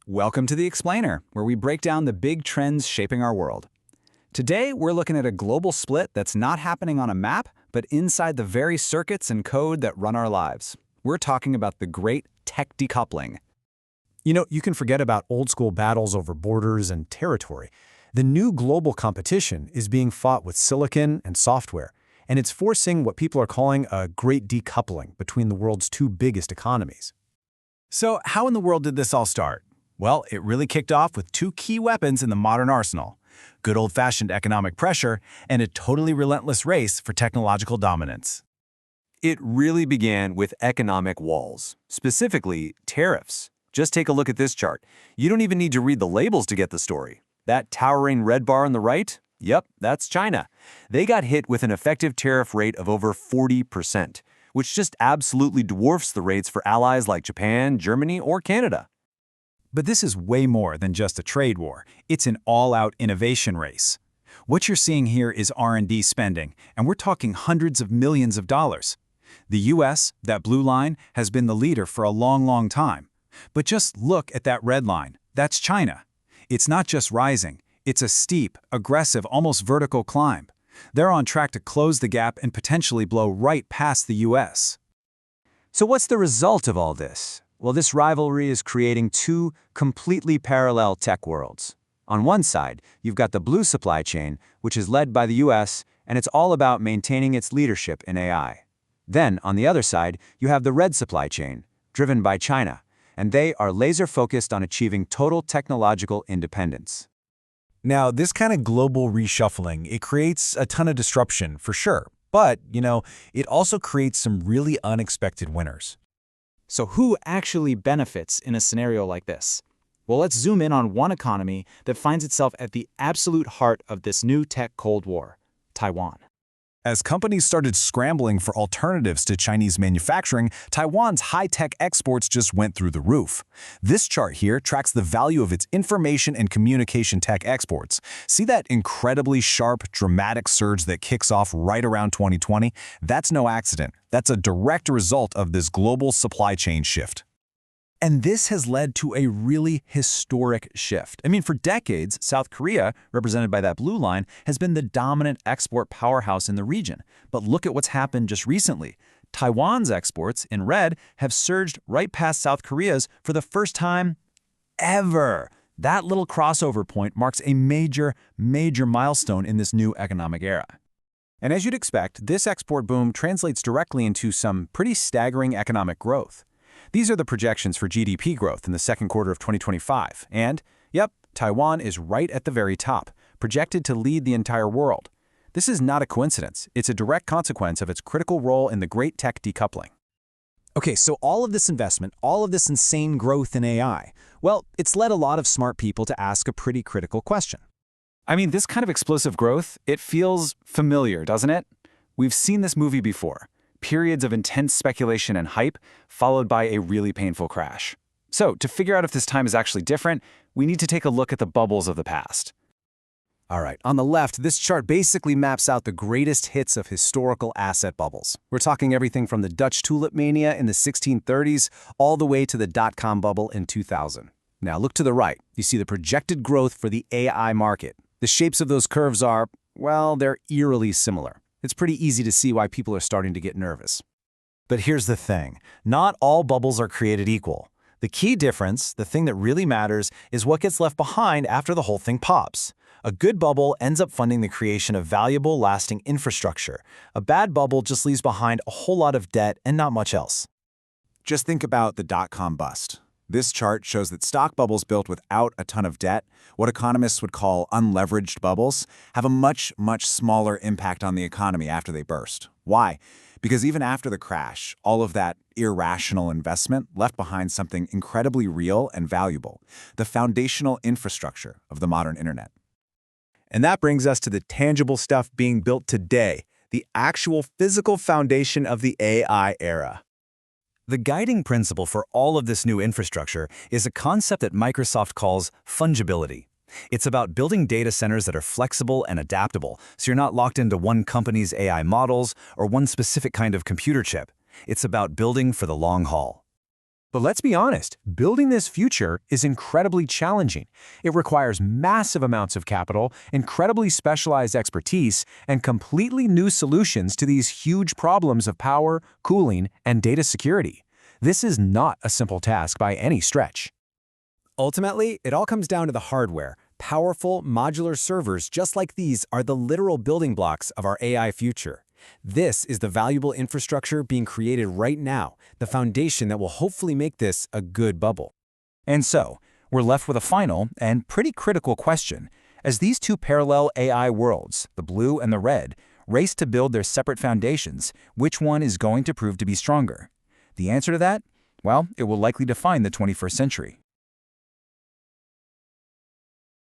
Welcome to The Explainer, where we break down the big trends shaping our world. Today, we're looking at a global split that's not happening on a map, but inside the very circuits and code that run our lives. We're talking about the great tech decoupling. You can forget about old-school battles over borders and territory. The new global competition is being fought with silicon and software, and it's forcing what people are calling a great decoupling between the world's two biggest economies. So, how in the world did this all start? Well, it really kicked off with two key weapons in the modern arsenal: good old-fashioned economic pressure and a totally relentless race for technological dominance. It really began with economic walls, specifically tariffs. Just take a look at this chart. You don't even need to read the labels to get the story. That towering red bar on the right? Yep, that's China. They got hit with an effective tariff rate of over 40%, which just absolutely dwarfs the rates for allies like Japan, Germany, or Canada. But this is way more than just a trade war. It's an all-out innovation race. What you're seeing here is R&D spending, and we're talking hundreds of millions of dollars. The US, that blue line, has been the leader for a long time. But just look at that red line. That's China. It's not just rising. It's a steep, aggressive, almost vertical climb. They're on track to close the gap and potentially blow right past the US. So what's the result of all this? Well, this rivalry is creating two completely parallel tech worlds. On one side, you've got the blue supply chain, which is led by the US, and it's all about maintaining its leadership in AI. Then, on the other side, you have the red supply chain, driven by China, and they are laser-focused on achieving total technological independence. Now, this kind of global reshuffling, it creates a ton of disruption, for sure. But, it also creates some really unexpected winners. So who actually benefits in a scenario like this? Well, let's zoom in on one economy that finds itself at the absolute heart of this new tech Cold War: Taiwan. As companies started scrambling for alternatives to Chinese manufacturing, Taiwan's high-tech exports just went through the roof. This chart here tracks the value of its information and communication tech exports. See that incredibly sharp, dramatic surge that kicks off right around 2020? That's no accident. That's a direct result of this global supply chain shift. And this has led to a really historic shift. For decades, South Korea, represented by that blue line, has been the dominant export powerhouse in the region. But look at what's happened just recently. Taiwan's exports, in red, have surged right past South Korea's for the first time ever. That little crossover point marks a major milestone in this new economic era. And as you'd expect, this export boom translates directly into some pretty staggering economic growth. These are the projections for GDP growth in the second quarter of 2025. And, yep, Taiwan is right at the very top, projected to lead the entire world. This is not a coincidence. It's a direct consequence of its critical role in the great tech decoupling. Okay, so all of this investment, all of this insane growth in AI, well, it's led a lot of smart people to ask a pretty critical question. This kind of explosive growth, it feels familiar, doesn't it? We've seen this movie before. Periods of intense speculation and hype, followed by a really painful crash. So, to figure out if this time is actually different, we need to take a look at the bubbles of the past. All right, on the left, this chart basically maps out the greatest hits of historical asset bubbles. We're talking everything from the Dutch tulip mania in the 1630s all the way to the dot-com bubble in 2000. Now, look to the right. You see the projected growth for the AI market. The shapes of those curves are, well, they're eerily similar. It's pretty easy to see why people are starting to get nervous. But here's the thing. Not all bubbles are created equal. The key difference, the thing that really matters, is what gets left behind after the whole thing pops. A good bubble ends up funding the creation of valuable, lasting infrastructure. A bad bubble just leaves behind a whole lot of debt and not much else. Just think about the dot-com bust. This chart shows that stock bubbles built without a ton of debt, what economists would call unleveraged bubbles, have a much smaller impact on the economy after they burst. Why? Because even after the crash, all of that irrational investment left behind something incredibly real and valuable: the foundational infrastructure of the modern internet. And that brings us to the tangible stuff being built today, the actual physical foundation of the AI era. The guiding principle for all of this new infrastructure is a concept that Microsoft calls fungibility. It's about building data centers that are flexible and adaptable, so you're not locked into one company's AI models or one specific kind of computer chip. It's about building for the long haul. But let's be honest, building this future is incredibly challenging. It requires massive amounts of capital, incredibly specialized expertise, and completely new solutions to these huge problems of power, cooling, and data security. This is not a simple task by any stretch. Ultimately, it all comes down to the hardware. Powerful, modular servers just like these are the literal building blocks of our AI future. This is the valuable infrastructure being created right now, the foundation that will hopefully make this a good bubble. And so, we're left with a final and pretty critical question. As these two parallel AI worlds, the blue and the red, race to build their separate foundations, which one is going to prove to be stronger? The answer to that? Well, it will likely define the 21st century.